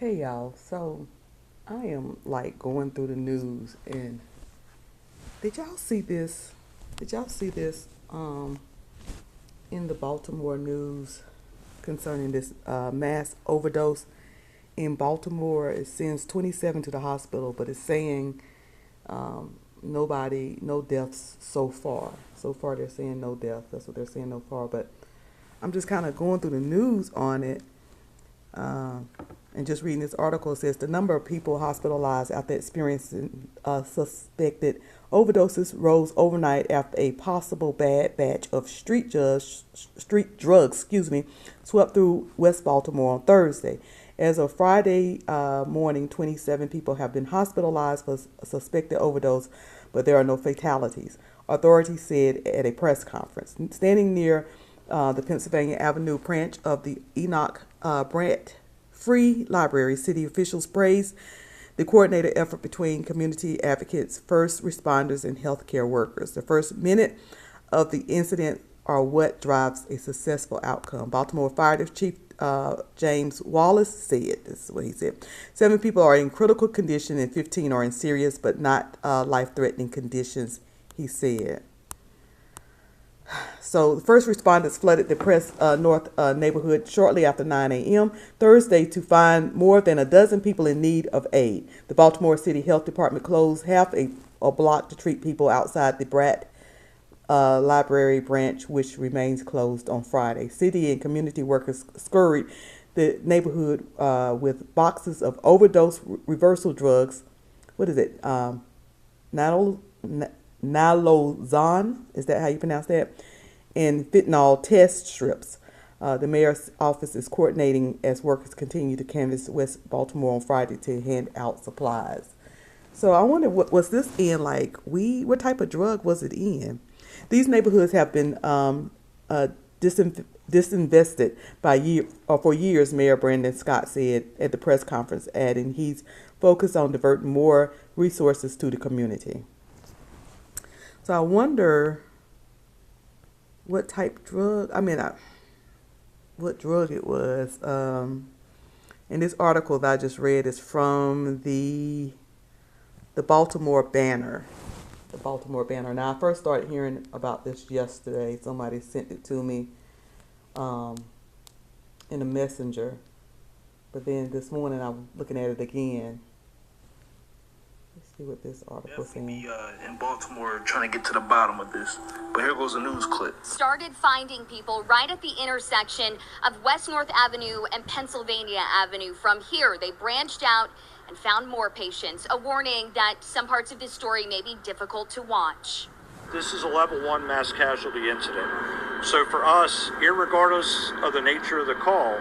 Hey y'all, so I am like going through the news and did y'all see this? Did y'all see this in the Baltimore news concerning this mass overdose in Baltimore? It sends 27 to the hospital, but it's saying no deaths so far. So far they're saying no deaths. That's what they're saying so far. But I'm just kind of going through the news on it. And just reading this article, it says the number of people hospitalized after experiencing suspected overdoses rose overnight after a possible bad batch of street drugs, swept through West Baltimore on Thursday. As of Friday morning, 27 people have been hospitalized for suspected overdose, but there are no fatalities, authorities said at a press conference. Standing near the Pennsylvania Avenue branch of the Enoch Brant Free Library, city officials praised the coordinated effort between community advocates, first responders, and healthcare workers. The first minute of the incident are what drives a successful outcome. Baltimore Fire Chief James Wallace said, this is what he said, 7 people are in critical condition and 15 are in serious but not life-threatening conditions, he said. So the first responders flooded the Penn North neighborhood shortly after 9 a.m. Thursday to find more than a dozen people in need of aid. The Baltimore City Health Department closed half a block to treat people outside the Brant Library branch, which remains closed on Friday. City and community workers scurried the neighborhood with boxes of overdose reversal drugs. What is it? Naloxone, is that how you pronounce that? And fentanyl test strips. The mayor's office is coordinating as workers continue to canvass West Baltimore on Friday to hand out supplies. So I wonder, what was this in, like weed? What type of drug was it in? These neighborhoods have been disinvested for years, Mayor Brandon Scott said at the press conference, adding he's focused on diverting more resources to the community. So I wonder what type drug, what drug it was. And this article that I just read is from the Baltimore Banner. The Baltimore Banner. Now, I first started hearing about this yesterday. Somebody sent it to me in a messenger. But then this morning I'm looking at it again. Let's see what this article is saying. In Baltimore trying to get to the bottom of this. But here goes a news clip. Started finding people right at the intersection of West North Avenue and Pennsylvania Avenue. From here, they branched out and found more patients. A warning that some parts of this story may be difficult to watch. This is a level 1 mass casualty incident. So for us, irregardless of the nature of the call,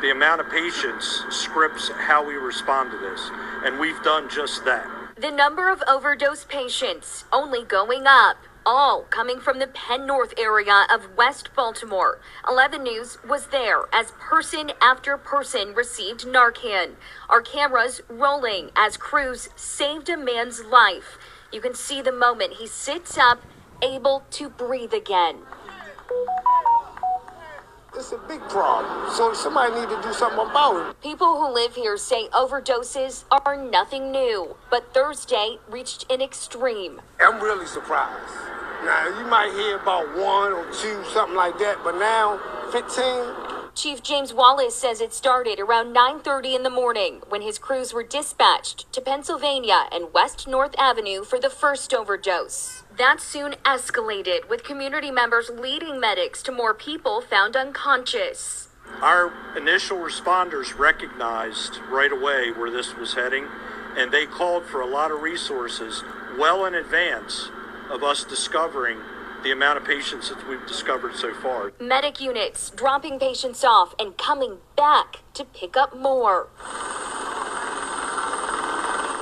the amount of patients scripts how we respond to this. And we've done just that. The number of overdose patients only going up, all coming from the Penn North area of West Baltimore. 11 News was there as person after person received Narcan. Our cameras rolling as crews saved a man's life. You can see the moment he sits up, able to breathe again. It's a big problem, so somebody need to do something about it. People who live here say overdoses are nothing new, but Thursday reached an extreme. I'm really surprised. Now, you might hear about 1 or 2, something like that, but now 15. Chief James Wallace says it started around 9:30 in the morning when his crews were dispatched to Pennsylvania and West North Avenue for the first overdose. That soon escalated, with community members leading medics to more people found unconscious. Our initial responders recognized right away where this was heading, and they called for a lot of resources well in advance of us discovering the amount of patients that we've discovered so far. Medic units dropping patients off and coming back to pick up more.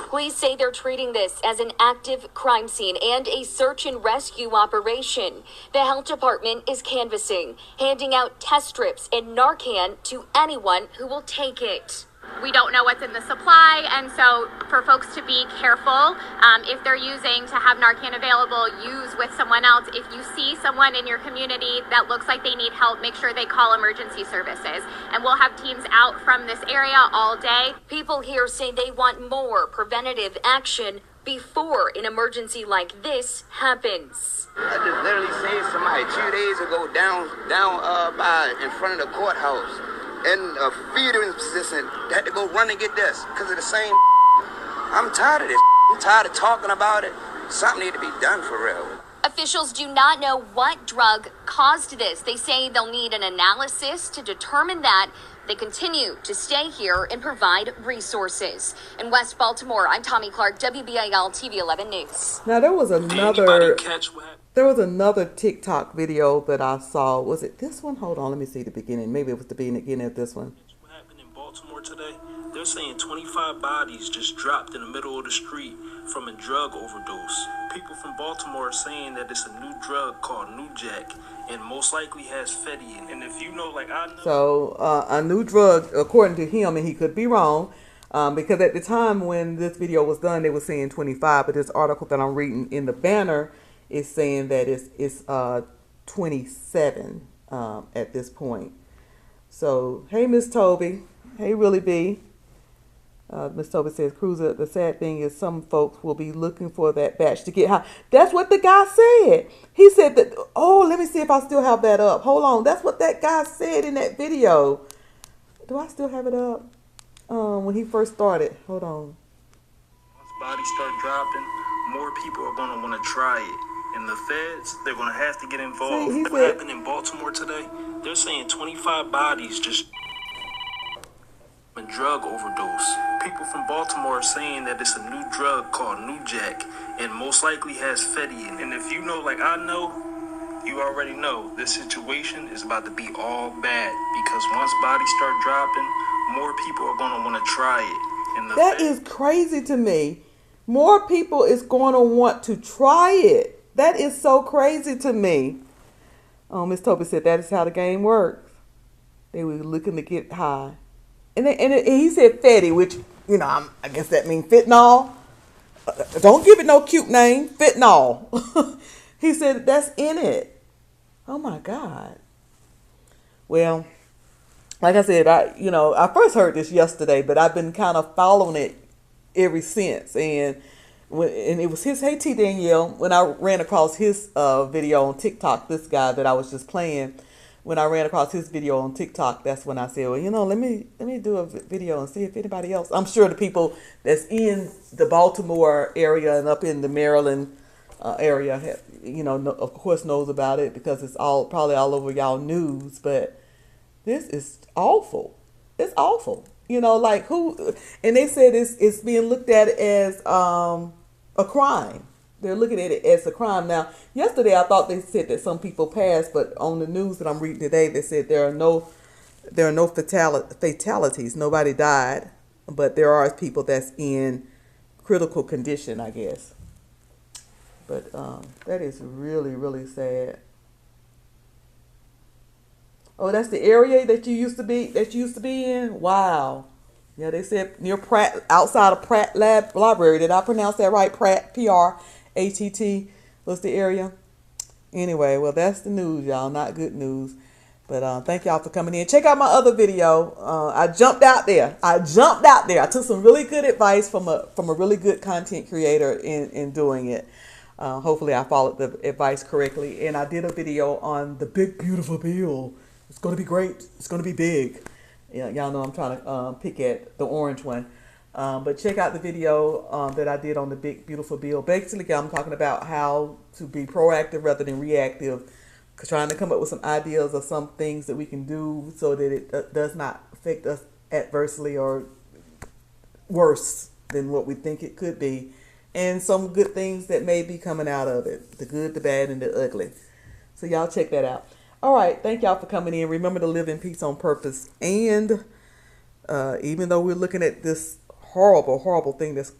Police say they're treating this as an active crime scene and a search and rescue operation. The health department is canvassing, handing out test strips and Narcan to anyone who will take it. We don't know what's in the supply, and so for folks to be careful, if they're using to have Narcan available, use with someone else. If you see someone in your community that looks like they need help, make sure they call emergency services. And we'll have teams out from this area all day. People here say they want more preventative action before an emergency like this happens. I just literally seen somebody 2 days ago down by in front of the courthouse in a feeding position. They had to go run and get this because of the same. I'm tired of this. I'm tired of talking about it. Something need to be done for real. Officials do not know what drug caused this. They say they'll need an analysis to determine that. They continue to stay here and provide resources. In West Baltimore, I'm Tommy Clark, WBIL TV 11 News. Now there was Did another anybody catch what happened? there was another TikTok video that I saw. Was it this one? Hold on, let me see the beginning. Maybe it was the beginning of this one. What happened in Baltimore today? They're saying 25 bodies just dropped in the middle of the street from a drug overdose. People from Baltimore are saying that it's a new drug called New Jack and most likely has Fetty in it. And if you know, like I know. So a new drug, according to him, and he could be wrong, because at the time when this video was done, they were saying 25, but this article that I'm reading in the banner is saying that it's 27 at this point. So, hey, Miss Toby. Hey, Really B. Miss Toby says, Cruiser, the sad thing is some folks will be looking for that batch to get high. That's what the guy said. He said that, oh, let me see if I still have that up. Hold on. That's what that guy said in that video. Do I still have it up? When he first started. Hold on. Once bodies start dropping, more people are going to want to try it. And the feds, they're going to have to get involved. See, what happened in Baltimore today? They're saying 25 bodies just a drug overdose. People from Baltimore are saying that it's a new drug called New Jack and most likely has Fetty in it. And if you know, like I know, you already know this situation is about to be all bad because once bodies start dropping, more people are going to want to try it. And that is crazy to me. More people is going to want to try it. That is so crazy to me. Oh, Miss Toby said that is how the game works. They were looking to get high. And he said Fetty, which, you know, I guess that means fentanyl. Don't give it no cute name. Fentanyl. He said that's in it. Oh, my God. Well, like I said, I first heard this yesterday, but I've been kind of following it ever since. And it was his, hey, T. Danielle, when I ran across his video on TikTok, this guy that I was just playing, when I ran across his video on TikTok, that's when I said, well, let me do a video and see if anybody else. I'm sure the people that's in the Baltimore area and up in the Maryland area, of course knows about it because it's probably all over y'all news. But this is awful. It's awful. Like who? And they said it's being looked at as a crime. They're looking at it as a crime. Now, yesterday I thought they said that some people passed, but on the news that I'm reading today, they said there are no fatalities. Nobody died, but there are people that's in critical condition, I guess. But that is really, really sad. Oh, that's the area that you used to be in? Wow. Yeah, they said near Pratt, outside of Pratt Library. Did I pronounce that right? Pratt, P-R-A-T-T was the area. Anyway, well, that's the news, y'all. Not good news. But thank y'all for coming in. Check out my other video. I jumped out there. I took some really good advice from a really good content creator in doing it. Hopefully I followed the advice correctly. And I did a video on the big, beautiful bill. It's going to be great. It's going to be big. Yeah, y'all know I'm trying to pick at the orange one. But check out the video that I did on the big, beautiful bill. Basically, I'm talking about how to be proactive rather than reactive. Trying to come up with some ideas of some things that we can do so that it does not affect us adversely or worse than what we think it could be. And some good things that may be coming out of it. The good, the bad, and the ugly. So y'all check that out. All right. Thank y'all for coming in. Remember to live in peace on purpose. And even though we're looking at this horrible, horrible thing that's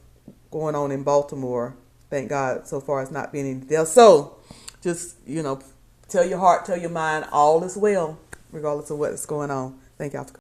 going on in Baltimore, thank God so far it's not been any death. So just, tell your heart, tell your mind, all is well, regardless of what's going on. Thank y'all for coming.